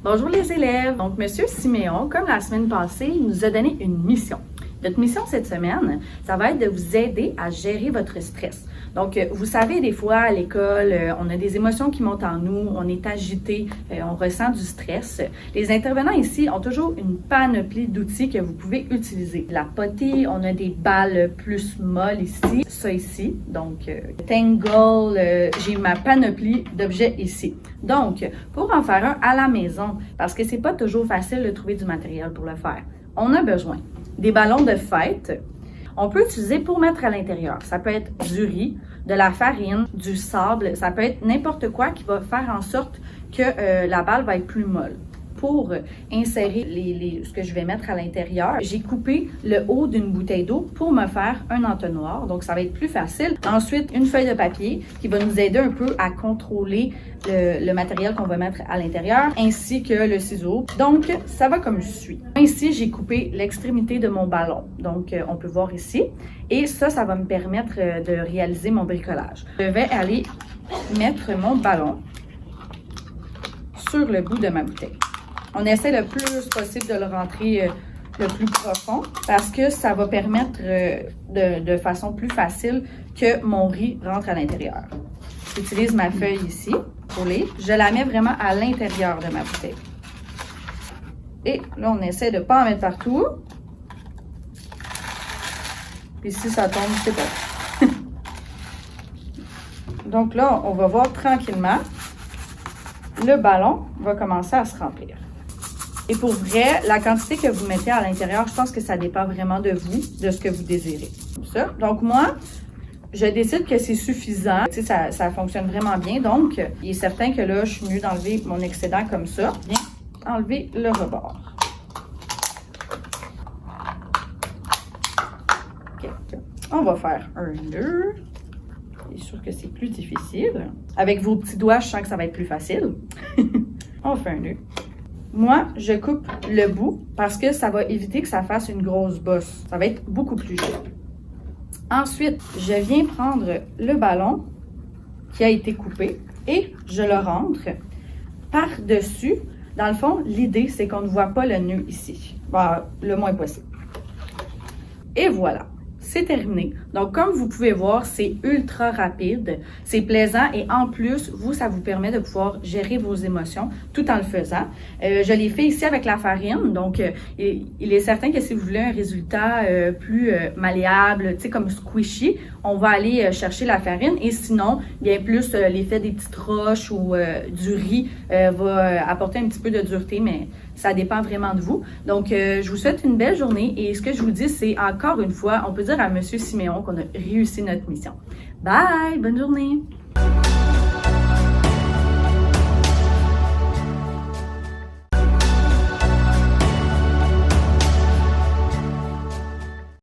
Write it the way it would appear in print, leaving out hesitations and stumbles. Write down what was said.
Bonjour les élèves! Donc, Monsieur Siméon, comme la semaine passée, il nous a donné une mission. Notre mission cette semaine, ça va être de vous aider à gérer votre stress. Donc, vous savez, des fois à l'école, on a des émotions qui montent en nous, on est agité, on ressent du stress. Les intervenants ici ont toujours une panoplie d'outils que vous pouvez utiliser. La potée, on a des balles plus molles ici, ça ici. Donc, Tangle, j'ai ma panoplie d'objets ici. Donc, pour en faire un à la maison, parce que c'est pas toujours facile de trouver du matériel pour le faire, on a besoin des ballons de fête. On peut utiliser pour mettre à l'intérieur. Ça peut être du riz, de la farine, du sable. Ça peut être n'importe quoi qui va faire en sorte que la balle va être plus molle. Pour insérer ce que je vais mettre à l'intérieur, j'ai coupé le haut d'une bouteille d'eau pour me faire un entonnoir. Donc, ça va être plus facile. Ensuite, une feuille de papier qui va nous aider un peu à contrôler le matériel qu'on va mettre à l'intérieur, ainsi que le ciseau. Donc, ça va comme suit. Ici, j'ai coupé l'extrémité de mon ballon. Donc, on peut voir ici. Et ça va me permettre de réaliser mon bricolage. Je vais aller mettre mon ballon sur le bout de ma bouteille. On essaie le plus possible de le rentrer le plus profond parce que ça va permettre de façon plus facile que mon riz rentre à l'intérieur. J'utilise ma feuille ici pour lire. Je la mets vraiment à l'intérieur de ma bouteille. Et là, on essaie de ne pas en mettre partout. Puis si ça tombe, c'est bon. Donc là, on va voir tranquillement. Le ballon va commencer à se remplir. Et pour vrai, la quantité que vous mettez à l'intérieur, je pense que ça dépend vraiment de vous, de ce que vous désirez. Comme ça. Donc moi, je décide que c'est suffisant. Tu sais, ça fonctionne vraiment bien. Donc, il est certain que là, je suis mieux d'enlever mon excédent comme ça. Bien, enlever le rebord. OK. On va faire un nœud. C'est sûr que c'est plus difficile. Avec vos petits doigts, je sens que ça va être plus facile. On fait un nœud. Moi, je coupe le bout parce que ça va éviter que ça fasse une grosse bosse. Ça va être beaucoup plus joli. Ensuite, je viens prendre le ballon qui a été coupé et je le rentre par-dessus. Dans le fond, l'idée, c'est qu'on ne voit pas le nœud ici. Bon, le moins possible. Et voilà. C'est terminé. Donc, comme vous pouvez voir, c'est ultra rapide, c'est plaisant et en plus, ça vous permet de pouvoir gérer vos émotions tout en le faisant. Je l'ai fait ici avec la farine, donc il est certain que si vous voulez un résultat plus malléable, tu sais, comme squishy, on va aller chercher la farine et sinon, bien plus l'effet des petites roches ou du riz va apporter un petit peu de dureté, mais ça dépend vraiment de vous. Donc, je vous souhaite une belle journée et ce que je vous dis, c'est encore une fois, on peut dire à Monsieur Siméon qu'on a réussi notre mission. Bye! Bonne journée!